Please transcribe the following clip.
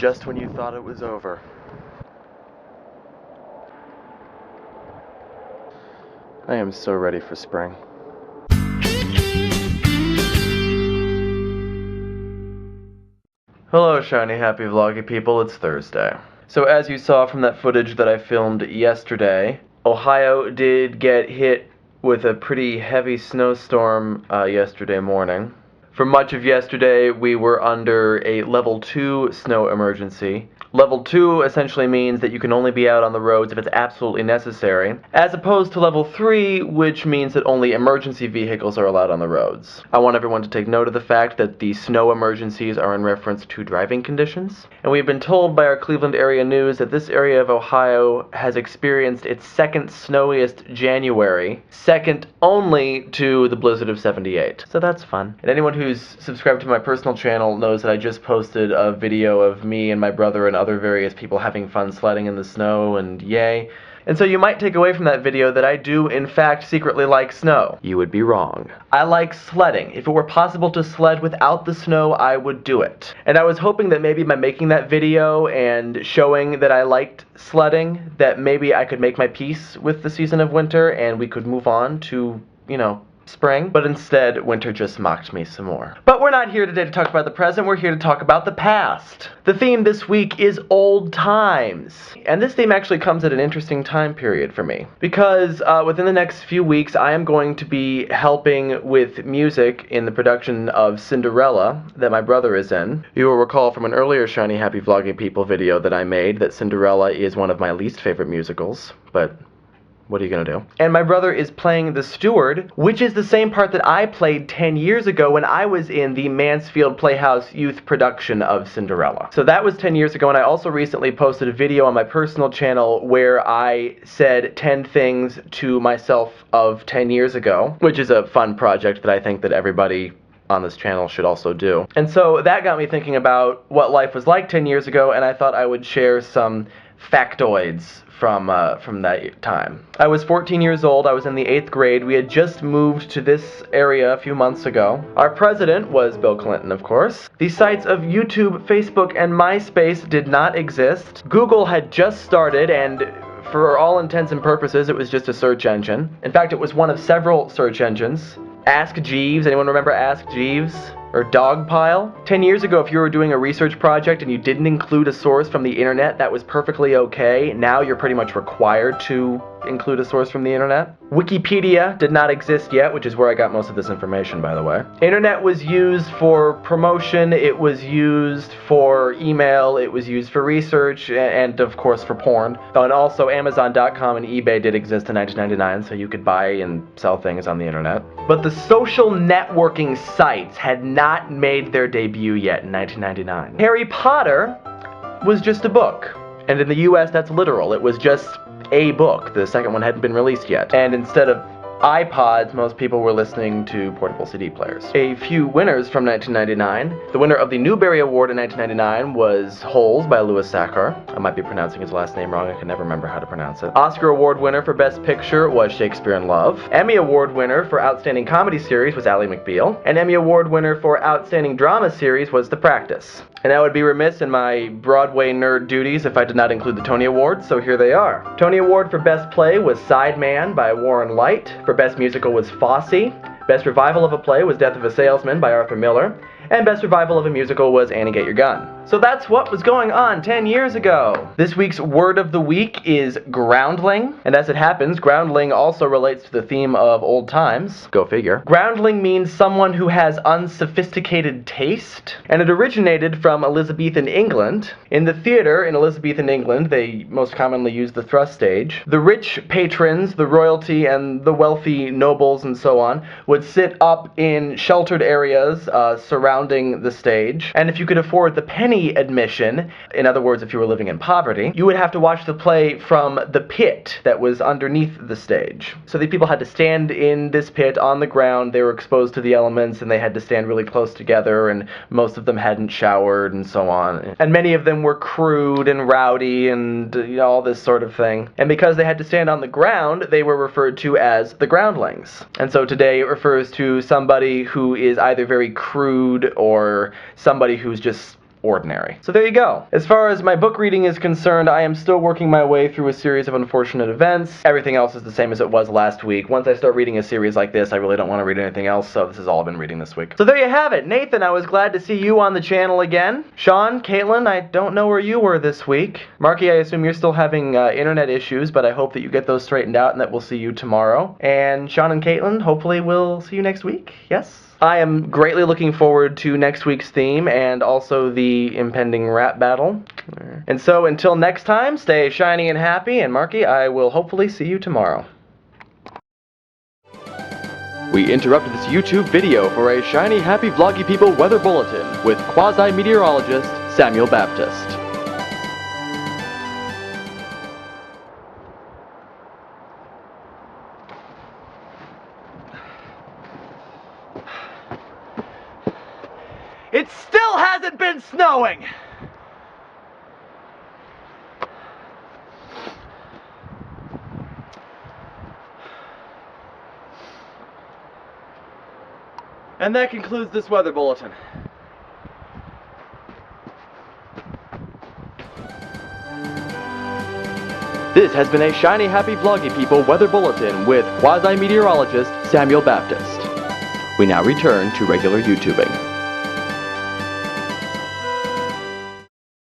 just when you thought it was over. I am so ready for spring. Hello, Shiny Happy Vloggy people, it's Thursday. So as you saw from that footage that I filmed yesterday, Ohio did get hit with a pretty heavy snowstorm yesterday morning. For much of yesterday, we were under a level 2 snow emergency. Level 2 essentially means that you can only be out on the roads if it's absolutely necessary, as opposed to level 3, which means that only emergency vehicles are allowed on the roads. I want everyone to take note of the fact that the snow emergencies are in reference to driving conditions, and we've been told by our Cleveland area news that this area of Ohio has experienced its second snowiest January, second only to the blizzard of '78. So that's fun. And anyone who's subscribed to my personal channel knows that I just posted a video of me and my brother and other various people having fun sledding in the snow, and yay. And so you might take away from that video that I do, in fact, secretly like snow. You would be wrong. I like sledding. If it were possible to sled without the snow, I would do it. And I was hoping that maybe by making that video and showing that I liked sledding, that maybe I could make my peace with the season of winter and we could move on to, you know, spring, but instead winter just mocked me some more. But we're not here today to talk about the present, we're here to talk about the past. The theme this week is old times. And this theme actually comes at an interesting time period for me, because within the next few weeks I am going to be helping with music in the production of Cinderella that my brother is in. You will recall from an earlier Shiny Happy Vlogging People video that I made that Cinderella is one of my least favorite musicals, but what are you gonna do? And my brother is playing the steward, which is the same part that I played 10 years ago when I was in the Mansfield Playhouse youth production of Cinderella. So that was 10 years ago, and I also recently posted a video on my personal channel where I said 10 things to myself of 10 years ago, which is a fun project that I think that everybody on this channel should also do. And so that got me thinking about what life was like 10 years ago, and I thought I would share some factoids from that time. I was 14 years old, I was in the 8th grade, we had just moved to this area a few months ago. Our president was Bill Clinton, of course. The sites of YouTube, Facebook, and MySpace did not exist. Google had just started, and for all intents and purposes, it was just a search engine. In fact, it was one of several search engines. Ask Jeeves, anyone remember Ask Jeeves? Or Dogpile? 10 years ago, if you were doing a research project and you didn't include a source from the internet, that was perfectly okay. Now you're pretty much required to include a source from the internet. Wikipedia did not exist yet, which is where I got most of this information, by the way. Internet was used for promotion, it was used for email, it was used for research, and of course for porn. And also Amazon.com and eBay did exist in 1999, so you could buy and sell things on the internet. But the social networking sites had not made their debut yet in 1999. Harry Potter was just a book. And in the US, that's literal. It was just a book. The second one hadn't been released yet. And instead of iPods, most people were listening to portable CD players. A few winners from 1999. The winner of the Newbery Award in 1999 was Holes by Louis Sachar. I might be pronouncing his last name wrong, I can never remember how to pronounce it. Oscar Award winner for Best Picture was Shakespeare in Love. Emmy Award winner for Outstanding Comedy Series was Ally McBeal. And Emmy Award winner for Outstanding Drama Series was The Practice. And I would be remiss in my Broadway nerd duties if I did not include the Tony Awards, so here they are. Tony Award for Best Play was Sideman by Warren Leight. For Best Musical was Fosse. Best Revival of a Play was Death of a Salesman by Arthur Miller. And Best Revival of a Musical was Annie Get Your Gun. So that's what was going on 10 years ago. This week's word of the week is groundling. And as it happens, groundling also relates to the theme of old times. Go figure. Groundling means someone who has unsophisticated taste. And it originated from Elizabethan England. In the theater in Elizabethan England, they most commonly used the thrust stage. The rich patrons, the royalty, and the wealthy nobles and so on would sit up in sheltered areas surrounding the stage. And if you could afford the penny admission, in other words, if you were living in poverty, you would have to watch the play from the pit that was underneath the stage. So the people had to stand in this pit on the ground, they were exposed to the elements, and they had to stand really close together, and most of them hadn't showered and so on. And many of them were crude and rowdy and all this sort of thing. And because they had to stand on the ground, they were referred to as the groundlings. And so today it refers to somebody who is either very crude or somebody who's just ordinary. So there you go. As far as my book reading is concerned, I am still working my way through a series of unfortunate events. Everything else is the same as it was last week. Once I start reading a series like this, I really don't want to read anything else, so this is all I've been reading this week. So there you have it. Nathan, I was glad to see you on the channel again. Sean, Caitlin, I don't know where you were this week. Marky, I assume you're still having internet issues, but I hope that you get those straightened out and that we'll see you tomorrow. And Sean and Caitlin, hopefully we'll see you next week. Yes? I am greatly looking forward to next week's theme and also the impending rap battle. And so until next time, stay shiny and happy, and Marky, I will hopefully see you tomorrow. We interrupted this YouTube video for a Shiny Happy Vloggy People weather bulletin with quasi-meteorologist Samuel Baptist. It still hasn't been snowing! And that concludes this weather bulletin. This has been a Shiny Happy Vloggy People weather bulletin with quasi-meteorologist Samuel Baptist. We now return to regular YouTubing.